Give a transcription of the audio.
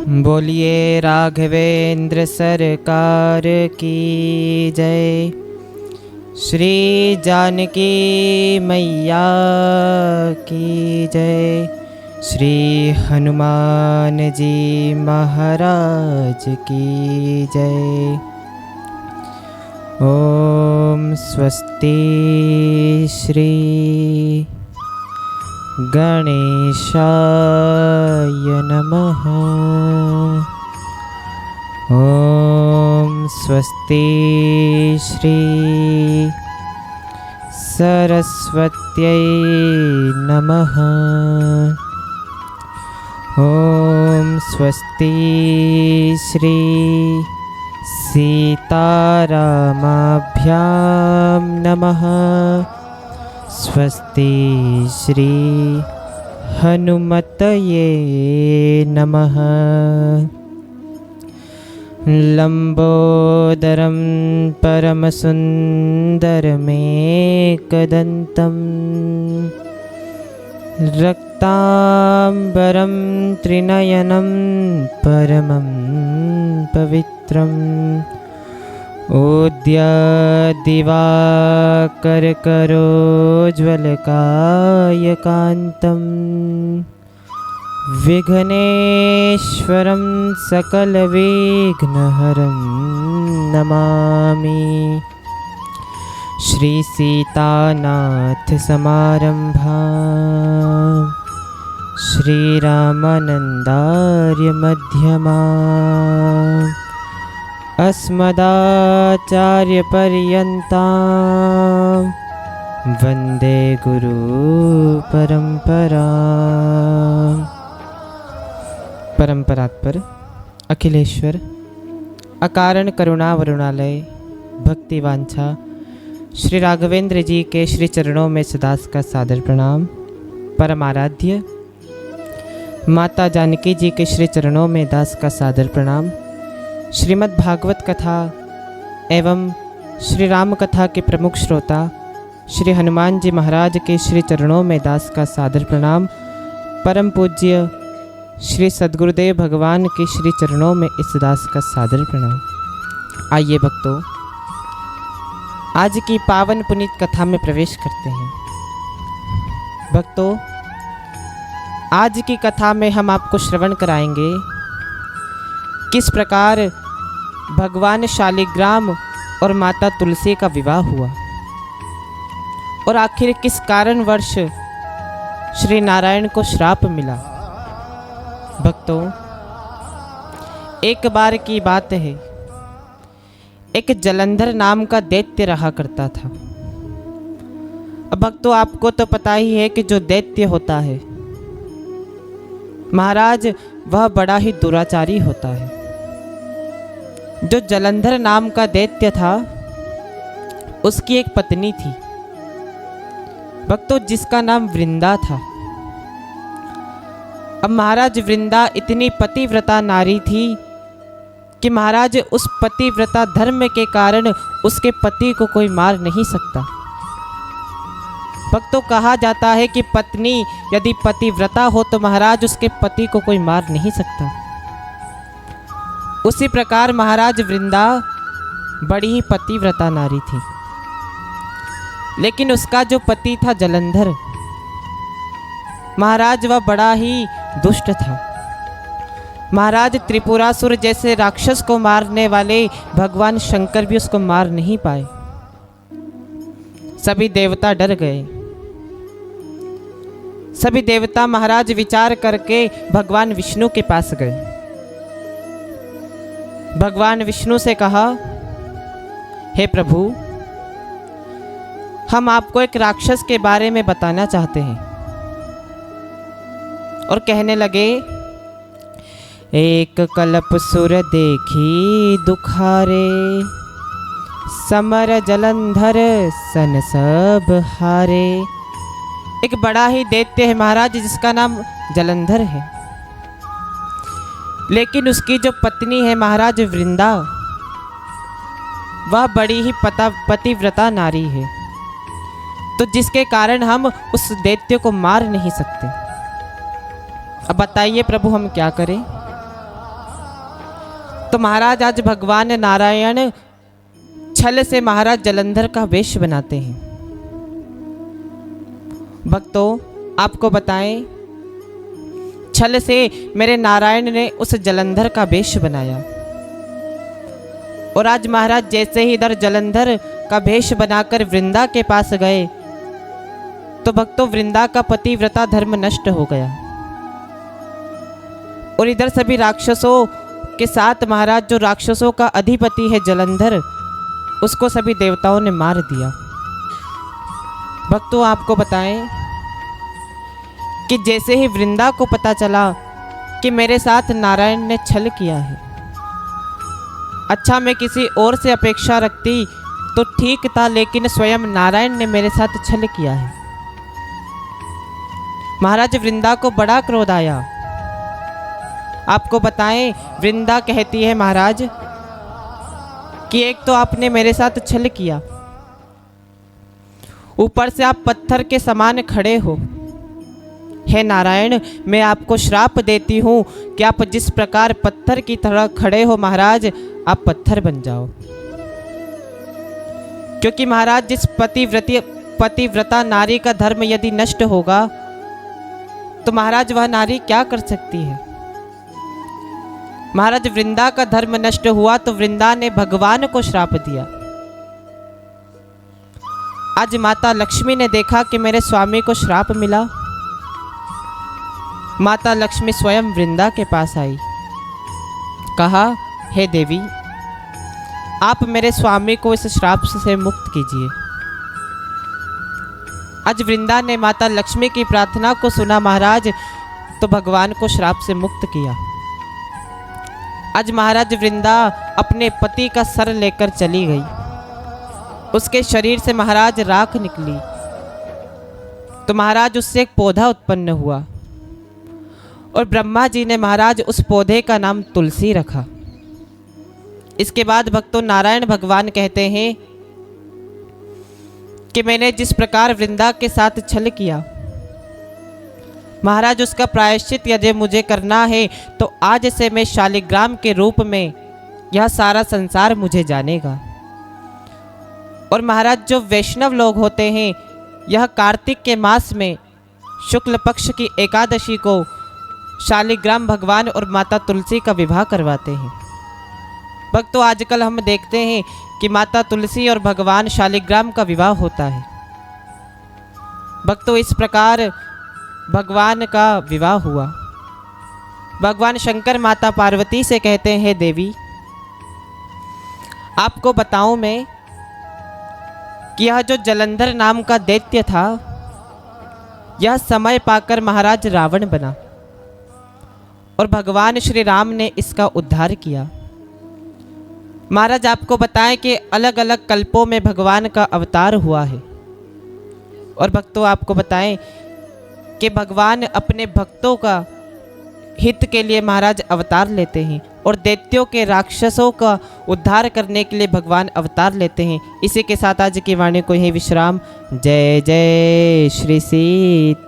बोलिए राघवेंद्र सरकार की जय। श्री जानकी मैया की जय। श्री हनुमान जी महाराज की जय। ओम स्वस्ति श्री गणेशाय नमः। ओम स्वस्ति श्री सरस्वत्यै नमः। ओम स्वस्ति श्री सीतारामाभ्यां नमः। स्वस्ति श्री हनुमतये नमः। लंबोदरं परमसुन्दरमेकदन्तं रक्तांबरं त्रिनयनं परमं पवित्रम् उद्याद्दिवाकरकरोज्ज्वलकायकान्तं विघ्नेश्वरं सकलविघ्नहरं नमामि। श्रीसीतानाथसमारम्भां श्रीरामानन्दार्यमध्यमाम् अस्मदाचार्यपर्यन्तां वन्दे गुरुपरम्पराम्। परम्परात्पर अखिलेश्वर अकारण करुणावरुणालय भक्तिवांछा श्री राघवेंद्र जी के श्री चरणों में सदास का सादर प्रणाम। परमाराध्य माता जानकी जी के श्री चरणों में दास का सादर प्रणाम। श्रीमद् भागवत कथा एवं श्री राम कथा के प्रमुख श्रोता श्री हनुमान जी महाराज के श्री चरणों में दास का सादर प्रणाम। परम पूज्य श्री सद्गुरुदेव भगवान के श्री चरणों में इस दास का सादर प्रणाम। आइए भक्तों, आज की पावन पुनीत कथा में प्रवेश करते हैं। भक्तों, आज की कथा में हम आपको श्रवण कराएंगे किस प्रकार भगवान शालिग्राम और माता तुलसी का विवाह हुआ और आखिर किस कारणवश श्री नारायण को श्राप मिला। भक्तों, एक बार की बात है, एक जलंधर नाम का दैत्य रहा करता था। अब भक्तों, आपको तो पता ही है कि जो दैत्य होता है महाराज, वह बड़ा ही दुराचारी होता है। जो जलंधर नाम का दैत्य था, उसकी एक पत्नी थी भक्तों, जिसका नाम वृंदा था। अब महाराज, वृंदा इतनी पतिव्रता नारी थी कि महाराज उस पतिव्रता धर्म के कारण उसके पति को कोई मार नहीं सकता। भक्तों, कहा जाता है कि पत्नी यदि पतिव्रता हो तो महाराज उसके पति को कोई मार नहीं सकता। उसी प्रकार महाराज वृंदा बड़ी ही पतिव्रता नारी थी, लेकिन उसका जो पति था जलंधर महाराज, वह बड़ा ही दुष्ट था। महाराज, त्रिपुरासुर जैसे राक्षस को मारने वाले भगवान शंकर भी उसको मार नहीं पाए। सभी देवता डर गए। सभी देवता महाराज विचार करके भगवान विष्णु के पास गए। भगवान विष्णु से कहा, हे प्रभु, हम आपको एक राक्षस के बारे में बताना चाहते हैं। और कहने लगे, एक कलप सुर देखी दुखारे, समर जलंधर सन सब हारे। एक बड़ा ही दैत्य है महाराज, जिसका नाम जलंधर है, लेकिन उसकी जो पत्नी है महाराज वृंदा, वह बड़ी ही पतिव्रता नारी है, तो जिसके कारण हम उस दैत्य को मार नहीं सकते। अब बताइए प्रभु, हम क्या करें। तो महाराज आज भगवान नारायण छल से महाराज जलंधर का वेश बनाते हैं। भक्तों, आपको बताएं, छल से मेरे नारायण ने उस जलंधर का वेश बनाया। और आज महाराज जैसे ही इधर जलंधर का वेश बनाकर वृंदा के पास गए तो भक्तों वृंदा का पतिव्रता धर्म नष्ट हो गया। और इधर सभी राक्षसों के साथ महाराज जो राक्षसों का अधिपति है जलंधर, उसको सभी देवताओं ने मार दिया। भक्तों, आपको बताएं कि जैसे ही वृंदा को पता चला कि मेरे साथ नारायण ने छल किया है, अच्छा मैं किसी और से अपेक्षा रखती तो ठीक था, लेकिन स्वयं नारायण ने मेरे साथ छल किया है। महाराज वृंदा को बड़ा क्रोध आया। आपको बताएं, वृंदा कहती है महाराज कि एक तो आपने मेरे साथ छल किया, ऊपर से आप पत्थर के समान खड़े हो। हे नारायण, मैं आपको श्राप देती हूं कि आप जिस प्रकार पत्थर की तरह खड़े हो महाराज, आप पत्थर बन जाओ। क्योंकि महाराज जिस पतिव्रता नारी का धर्म यदि नष्ट होगा तो महाराज वह नारी क्या कर सकती है। महाराज वृंदा का धर्म नष्ट हुआ तो वृंदा ने भगवान को श्राप दिया। आज माता लक्ष्मी ने देखा कि मेरे स्वामी को श्राप मिला। माता लक्ष्मी स्वयं वृंदा के पास आई, कहा, हे देवी, आप मेरे स्वामी को इस श्राप से मुक्त कीजिए। आज वृंदा ने माता लक्ष्मी की प्रार्थना को सुना महाराज, तो भगवान को श्राप से मुक्त किया। आज महाराज वृंदा अपने पति का सर लेकर चली गई। उसके शरीर से महाराज राख निकली तो महाराज उससे एक पौधा उत्पन्न हुआ और ब्रह्मा जी ने महाराज उस पौधे का नाम तुलसी रखा। इसके बाद भक्तों नारायण भगवान कहते हैं कि मैंने जिस प्रकार वृंदा के साथ छल किया महाराज, उसका प्रायश्चित यदि मुझे करना है तो आज से मैं शालिग्राम के रूप में यह सारा संसार मुझे जानेगा। और महाराज जो वैष्णव लोग होते हैं, यह कार्तिक के मास में शुक्ल पक्ष की एकादशी को शालिग्राम भगवान और माता तुलसी का विवाह करवाते हैं। भक्तों, आजकल हम देखते हैं कि माता तुलसी और भगवान शालिग्राम का विवाह होता है। भक्तों, इस प्रकार भगवान का विवाह हुआ। भगवान शंकर माता पार्वती से कहते हैं, देवी आपको बताऊं मैं कि यह जो जलंधर नाम का दैत्य था, यह समय पाकर महाराज रावण बना और भगवान श्री राम ने इसका उद्धार किया। महाराज आपको बताएं कि अलग अलग कल्पों में भगवान का अवतार हुआ है। और भक्तों, आपको बताएं कि भगवान अपने भक्तों का हित के लिए महाराज अवतार लेते हैं और दैत्यों के राक्षसों का उद्धार करने के लिए भगवान अवतार लेते हैं। इसी के साथ आज की वाणी को यही विश्राम। जय जय श्री सीताराम।